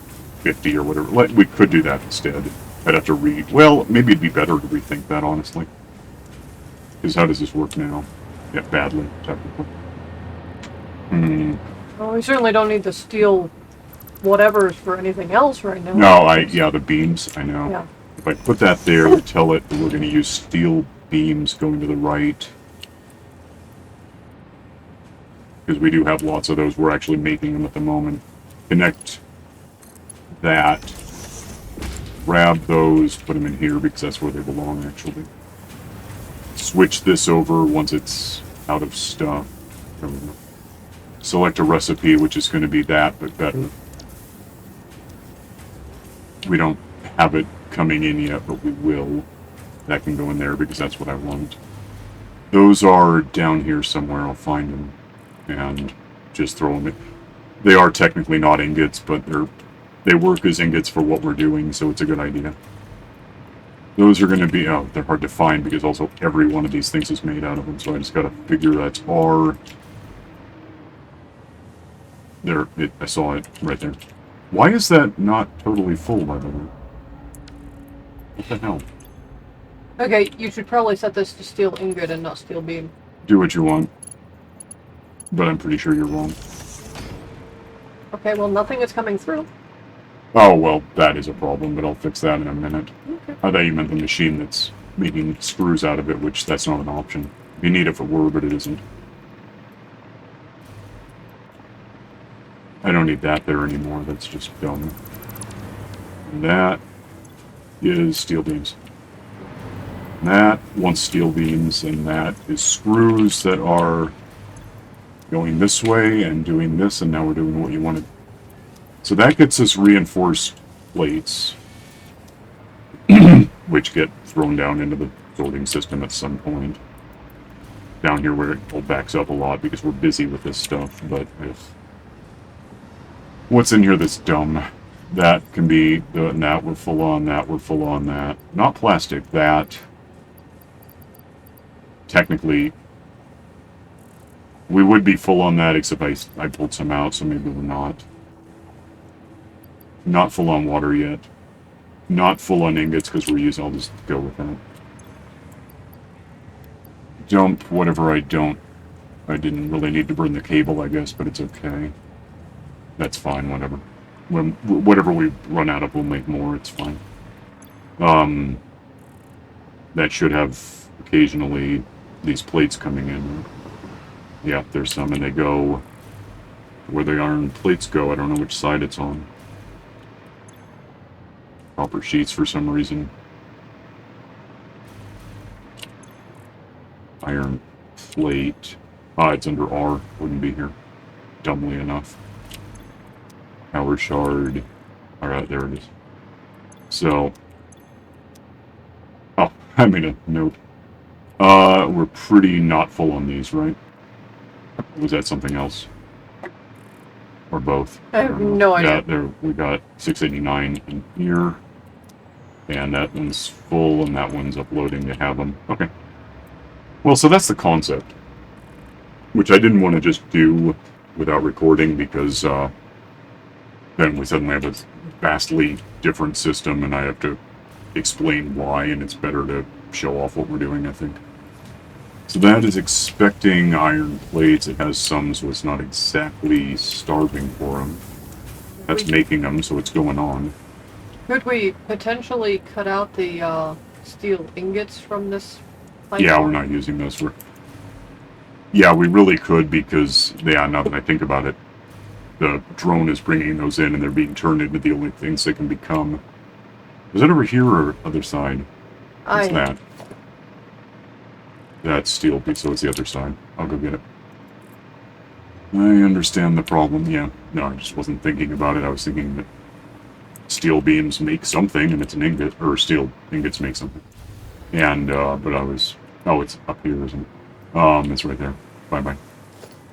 50 or whatever. We could do that instead. I'd have to read. Well, maybe it'd be better to rethink that, honestly. Because how does this work now? Yeah, badly, technically. Well, we certainly don't need the steel whatevers for anything else right now. No, the beams, I know. Yeah. If I put that there, we tell it that we're going to use steel beams going to the right. because we do have lots of those. We're actually making them at the moment. Connect that. Grab those, put them in here because that's where they belong, actually. Switch this over once it's out of stuff. There we go. Select a recipe, which is going to be that, but better. We don't have it coming in yet, but we will. That can go in there because that's what I want. Those are down here somewhere. I'll find them and just throw them in. They are technically not ingots, but they work as ingots for what we're doing, so it's a good idea. Those are going to be, oh, they're hard to find because also every one of these things is made out of them, so I just got to figure that's R. There, I saw it right there. Why is that not totally full, by the way? What the hell? Okay, you should probably set this to steel ingot and not steel beam. Do what you want. But I'm pretty sure you're wrong. Okay, well, nothing is coming through. Oh, well, that is a problem, but I'll fix that in a minute. Okay. I thought you meant the machine that's making screws out of it, which that's not an option. You need it if it were, but it isn't. I don't need that there anymore, that's just dumb. And that is steel beams. And that wants steel beams, and that is screws that are going this way and doing this, and now we're doing what you wanted. So that gets us reinforced plates, which get thrown down into the sorting system at some point. Down here where it all backs up a lot because we're busy with this stuff, but if... What's in here that's dumb? That can be, that we're full on, that we're full on, that. Not plastic, that. Technically, we would be full on that, except I pulled some out, so maybe we're not. Not full on water yet. Not full on ingots, because we're using, I'll just go with that. Dump whatever I don't. I didn't really need to burn the cable, I guess, but it's okay. That's fine, whatever. Whatever we run out of, we'll make more, it's fine. That should have occasionally these plates coming in. Yeah, there's some, and they go where the iron plates go. I don't know which side it's on. Copper sheets for some reason. Iron plate. Ah, it's under R. Wouldn't be here. Dumbly enough. Power shard. Alright, there it is. So. Oh, I made a note. We're pretty not full on these, right? Or was that something else? Or both? I have no idea. Yeah, there we got 689 in here. And that one's full, and that one's uploading to have them. Okay. Well, so that's the concept. Which I didn't want to just do without recording, because then we suddenly have a vastly different system, and I have to explain why, and it's better to show off what we're doing, I think. So that is expecting iron plates. It has some, so it's not exactly starving for them. That's making them, so it's going on. Could we potentially cut out the steel ingots from this pipe? Yeah, we're not using those. Yeah, we really could, because, yeah, now that I think about it, the drone is bringing those in, and they're being turned into the only things they can become. Is that over here or other side? What's that? That's steel piece, so it's the other side. I'll go get it. I understand the problem, yeah. No, I just wasn't thinking about it. I was thinking that steel beams make something, and it's an ingot, or steel ingots make something. And, but I was... Oh, it's up here, isn't it? It's right there. Bye-bye.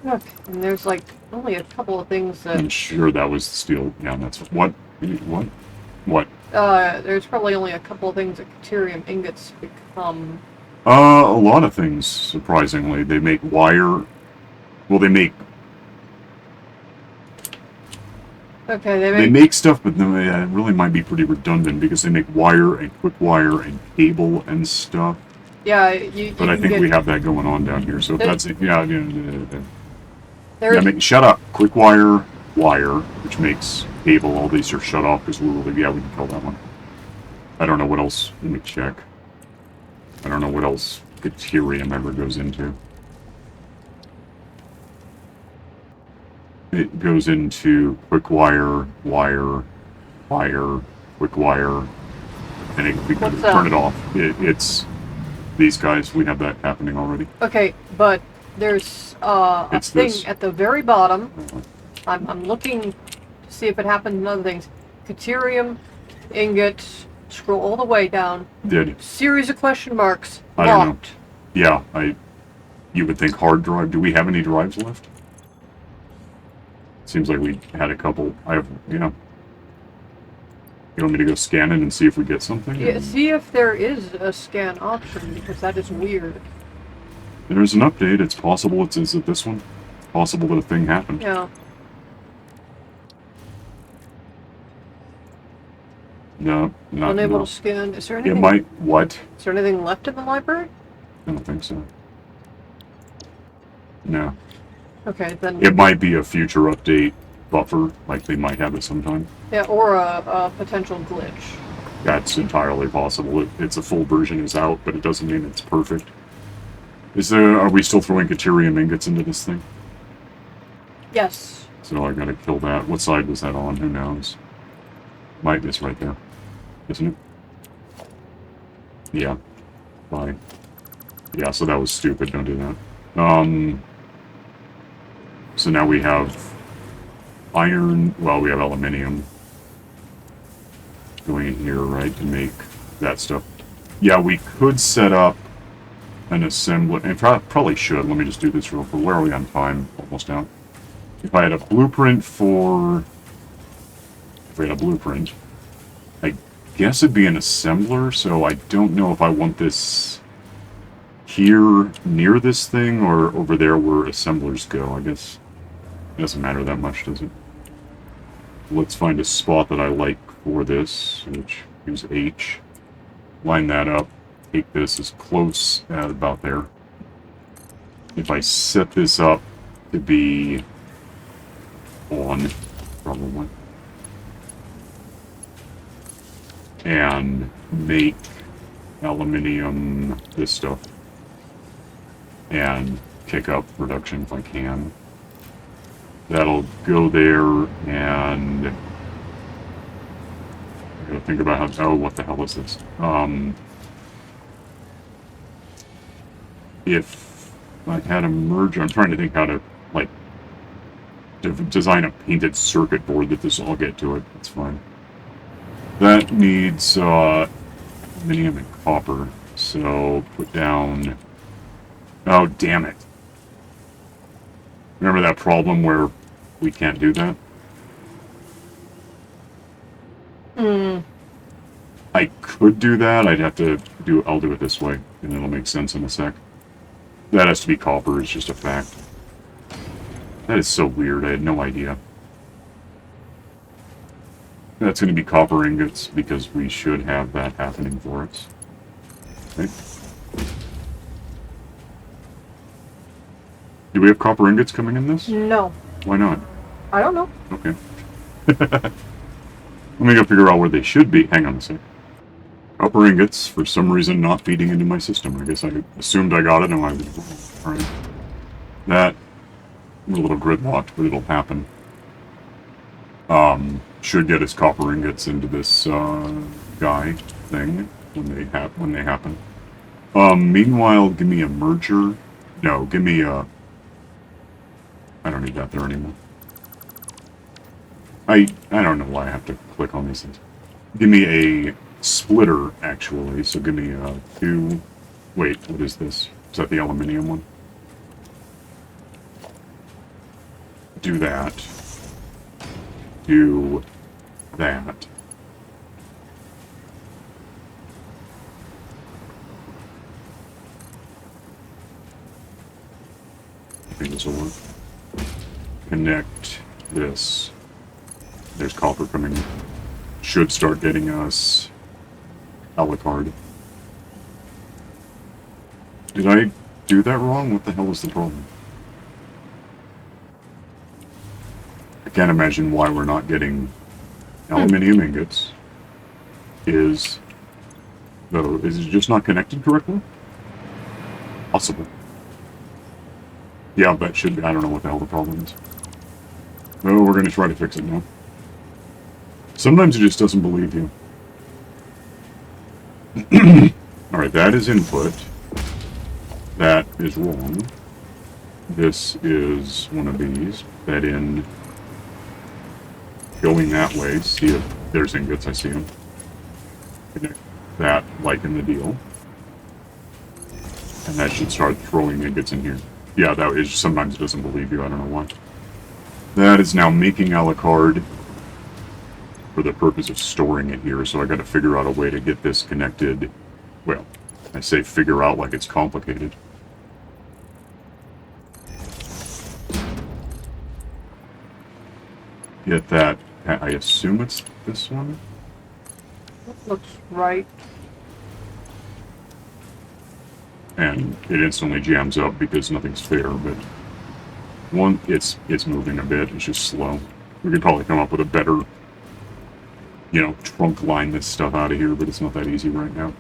Look, and there's, like, only a couple of things that... I'm sure that was steel. Yeah, that's... What? What? What? There's probably only a couple of things that deuterium ingots become. A lot of things, surprisingly. They make wire... Well, they make... Okay, They make stuff, but then it really might be pretty redundant, because they make wire and quick wire and cable and stuff. Yeah, you But I think we have that going on down here, so if that's it. Yeah, shut up. Quick wire, which makes cable. All these are shut off because we can kill that one. I don't know what else. Let me check. I don't know what else deuterium ever goes into. it goes into quick wire, wire, wire, quick wire, and we can What's that? turn it off. It's these guys. We have that happening already. Okay, but there's a It's thing this. at the very bottom. I'm looking to see if it happens in other things. Deuterium, ingot, scroll all the way down. Did Series of question marks. I don't know. Locked. Yeah, you would think hard drive. Do we have any drives left? Seems like we had a couple. I have, You want me to go scan it and see if we get something? Yeah, see if there is a scan option, because that is weird. There's an update. It's possible. Is it this one? It's possible that a thing happened. Yeah. No, not. Unable No. to scan. Is there anything? It might. What? Is there anything left in the library? I don't think so. No. Okay, then. It might be a future update buffer, like they might have it sometime. Yeah, or a potential glitch. That's entirely possible. It's a full version is out, but it doesn't mean it's perfect. Are we still throwing Deuterium ingots into this thing? Yes. So I gotta kill that. What side was that on? Who knows? Might be it's right there. Isn't it? Yeah. Bye. Yeah, so that was stupid. Don't do that. So now we have iron. Well, we have aluminium going in here, right, to make that stuff. Yeah, we could set up an assembly. And probably should. Let me just do this real quick. Where are we on time? Almost out. If I had a blueprint for... If we had a blueprint, I guess it'd be an assembler, so I don't know if I want this here near this thing or over there where assemblers go. I guess it doesn't matter that much, does it? Let's find a spot that I like for this, which is H. Line that up. Take this as close as about there. If I set this up to be on, probably, and make aluminium this stuff, and kick up production if I can. That'll go there, and I gotta think about how. Oh, what the hell is this? If I had a merger, I'm trying to think how to like design a painted circuit board that this will all get to it. It's fine. That needs aluminum and copper. So put down. Oh, damn it! Remember that problem where we can't do that? I could do that. I'd have to do. I'll do it this way, and it'll make sense in a sec. That has to be copper. It's just a fact. That is so weird. I had no idea. That's going to be copper ingots because we should have that happening for us. Okay. Do we have copper ingots coming in this? No. Why not? I don't know. Okay. Let me go figure out where they should be. Hang on a sec. Copper ingots, for some reason, not feeding into my system. I guess I assumed I got it, and I was wrong. Alright. That, I'm a little gridlocked, but it'll happen. Should get his copper ingots into this, guy thing when they happen. Meanwhile, give me a merger. No, give me a... I don't need that there anymore. I don't know why I have to click on these things. Give me a splitter, actually. So give me a 2... Wait, what is this? Is that the aluminium one? Do that. Do that. I think this will work. Connect this. There's copper coming in. Should start getting us Alucard. Did I do that wrong? What the hell is the problem? I can't imagine why we're not getting aluminium ingots. Is it just not connected correctly? Possible. Yeah, that should be. I don't know what the hell the problem is. Oh, we're going to try to fix it now. Sometimes it just doesn't believe you. Alright, that is input. That is wrong. This is one of these. Fed in. Going that way. See if there's ingots. I see them. Connect that like in the deal. And that should start throwing ingots in here. Yeah, that is sometimes it doesn't believe you. I don't know why. That is now making a la carte for the purpose of storing it here. So I got to figure out a way to get this connected. Well, I say figure out like it's complicated. Get that. I assume it's this one. Looks right. And it instantly jams up because nothing's fair, but one, it's moving a bit, it's just slow. We could probably come up with a better, trunk line this stuff out of here, but it's not that easy right now.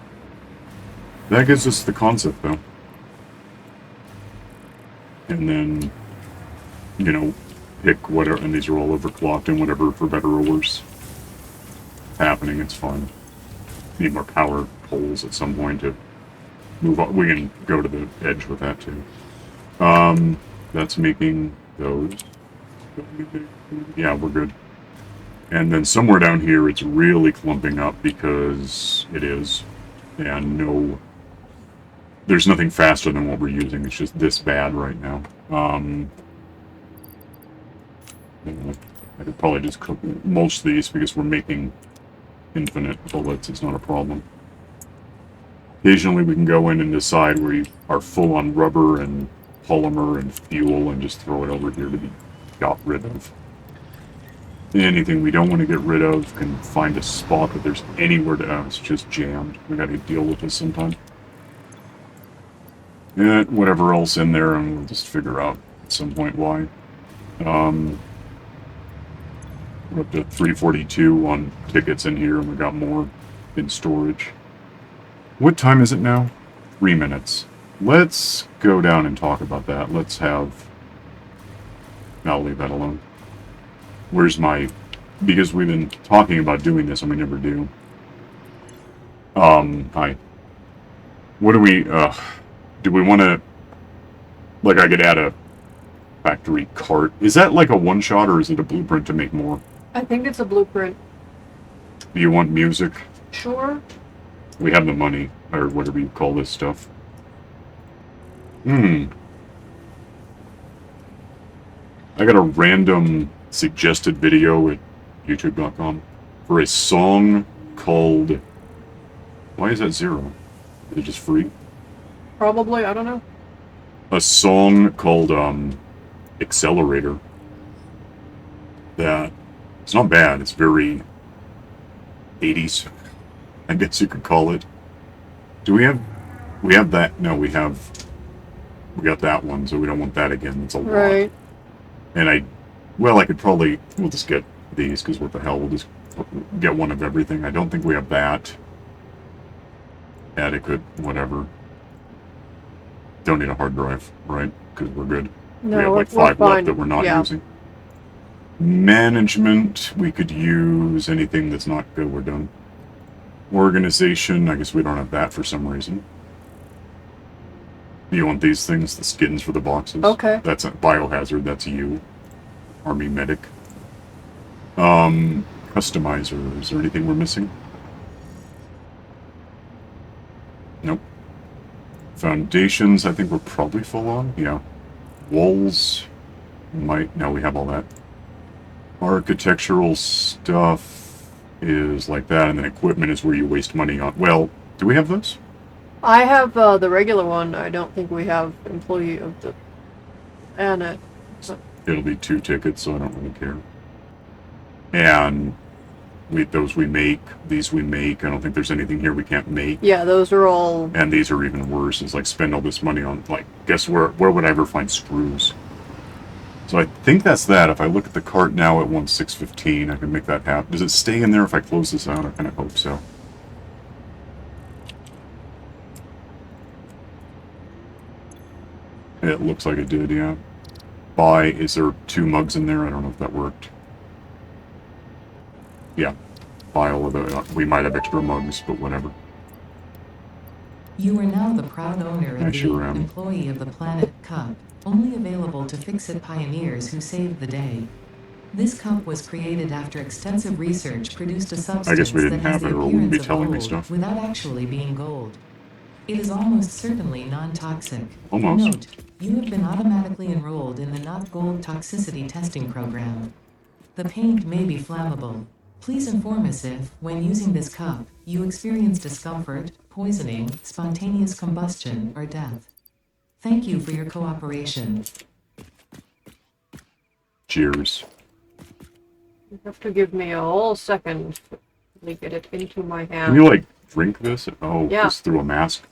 That gives us the concept, though. And then, pick whatever, and these are all overclocked and whatever, for better or worse. Happening, it's fine. Need more power poles at some point to move on. We can go to the edge with that too. That's making those. Yeah, we're good. And then somewhere down here it's really clumping up because it is. And there's nothing faster than what we're using. It's just this bad right now. I could probably just mulch these because we're making infinite bullets. It's not a problem. Occasionally we can go in and decide we are full on rubber and polymer and fuel and just throw it over here to be got rid of. Anything we don't want to get rid of can find a spot that there's anywhere to... it's just jammed. We gotta deal with this sometime. And whatever else in there, and we'll just figure out at some point why. We're up to 342 on tickets in here, and we got more in storage. What time is it now? 3 minutes. Let's go down and talk about that. Let's have... I'll leave that alone. Where's my... Because we've been talking about doing this, and we never do. Hi. What do we... do we want to... Like, I could add a factory cart. Is that like a one-shot, or is it a blueprint to make more? I think it's a blueprint. Do you want music? Sure. We have the money, or whatever you call this stuff. I got a random suggested video at youtube.com for a song called... Why is that 0? Is it just free? Probably, I don't know. A song called, Accelerator. That... It's not bad, it's very... 80s. I guess you could call it. Do we have... We have that... No, we have... We got that one, so we don't want that again. It's a lot. Right. And I could probably... We'll just get these, because what the hell, we'll just get one of everything. I don't think we have that. Adequate, whatever. Don't need a hard drive, right? Because we're good. No, we have like 5 left that we're not using. Management, we could use anything that's not good, we're done. Organization, I guess we don't have that for some reason. You want these things, the skins for the boxes? Okay. That's a biohazard, that's you. Army medic. Customizer, is there anything we're missing? Nope. Foundations, I think we're probably full on, yeah. Walls, no, we have all that. Architectural stuff is like that, and then equipment is where you waste money on. Well, do we have those? I have the regular one. I don't think we have employee of the Anna. It'll be 2 tickets, so I don't really care. And those we make, these we make. I don't think there's anything here we can't make. Yeah, those are all... And these are even worse. It's like spend all this money on, like, guess where would I ever find screws? So I think that's that. If I look at the cart now at 1615, I can make that happen. Does it stay in there if I close this out? I kind of hope so. It looks like it did, yeah. buy... Is there 2 mugs in there? I don't know if that worked. Yeah. Buy all of the... We might have extra mugs, but whatever. You are now the proud owner of I the sure am. Employee of the Planet Cup, only available to Fix-It pioneers who saved the day. This cup was created after extensive research produced a I guess we substance didn't that has have the it, or wouldn't be appearance of telling me gold stuff. without actually being gold. It is almost certainly non-toxic. Almost. Note, you have been automatically enrolled in the Not Gold Toxicity Testing Program. The paint may be flammable. Please inform us if, when using this cup, you experience discomfort, poisoning, spontaneous combustion, or death. Thank you for your cooperation. Cheers. You have to give me a whole second to get it into my hand. Can you, like, drink this? Oh, Yeah. just through a mask?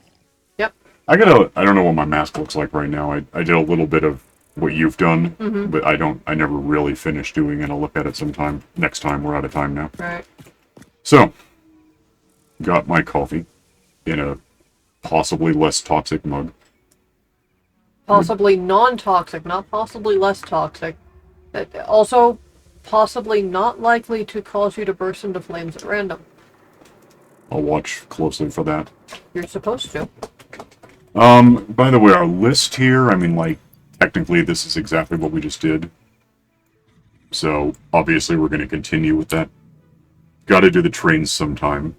Yep. I don't know what my mask looks like right now. I did a little bit of what you've done, but I never really finished doing it. I'll look at it sometime. Next time, we're out of time now. Right. So, got my coffee in a possibly less toxic mug. Possibly non-toxic, not possibly less toxic. Also, possibly not likely to cause you to burst into flames at random. I'll watch closely for that. You're supposed to. By the way, our list here, I mean, like, technically this is exactly what we just did. So, obviously we're going to continue with that. Gotta do the trains sometime.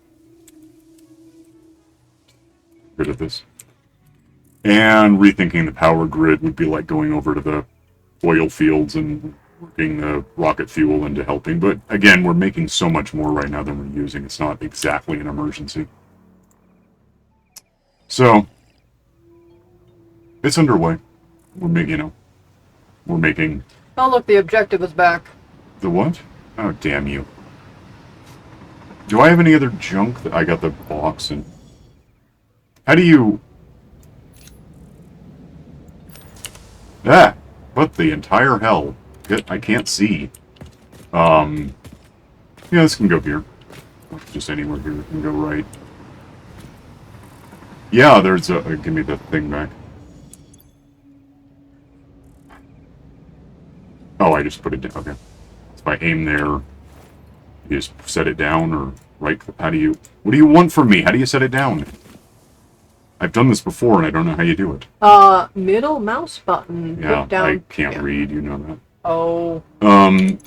Good at this. And rethinking the power grid would be like going over to the oil fields and working the rocket fuel into helping. But again, we're making so much more right now than we're using. It's not exactly an emergency. So, it's underway. We're making... Oh, look, the objective is back. The what? Oh, damn you. Do I have any other junk? I got the box and... How do you... Ah! What the entire hell? I can't see. Yeah, this can go here. Just anywhere here. It can go right. Yeah, there's a... give me the thing back. Oh, I just put it down. Okay. If I aim there, you just set it down, or right... How do you... What do you want from me? How do you set it down? I've done this before, and I don't know how you do it. Middle mouse button. Yeah, Put down. I can't read, you know that. Oh.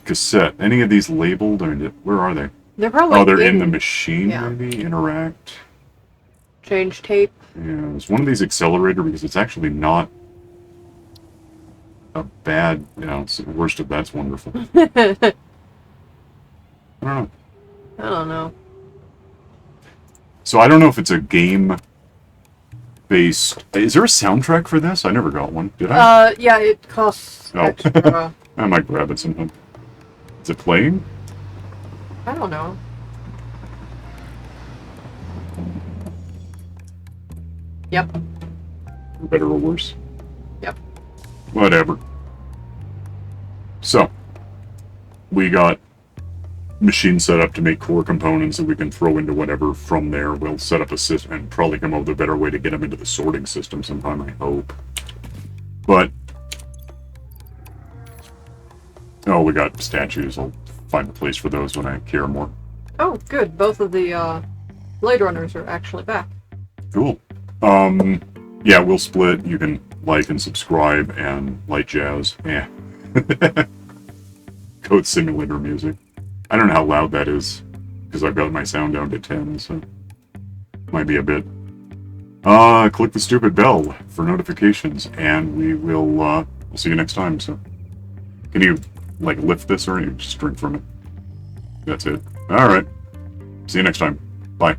Cassette. Any of these labeled? Or where are they? They're probably Oh, they're in the machine, yeah. maybe? Interact? Change tape. Yeah, is one of these accelerator? Because it's actually not a bad... You know, it's the worst of that's wonderful. I don't know. I don't know. So I don't know if it's a game... based... Is there a soundtrack for this? I never got one. Did I? Yeah, it costs Oh. extra. I might grab it sometime. Is it playing? I don't know. Yep. For better or worse? Yep. Whatever. So, we got machine set up to make core components that we can throw into whatever from there. We'll set up a system and probably come up with a better way to get them into the sorting system sometime, I hope. But... Oh, we got statues. I'll find a place for those when I care more. Oh, good. Both of the Blade Runners are actually back. Cool. Yeah, we'll split. You can like and subscribe and light jazz. Yeah. Code Simulator music. I don't know how loud that is, because I've got my sound down to 10, so... Might be a bit. Click the stupid bell for notifications, and we'll see you next time, so... Can you, like, lift this, or you just drink from it? That's it. Alright. See you next time. Bye.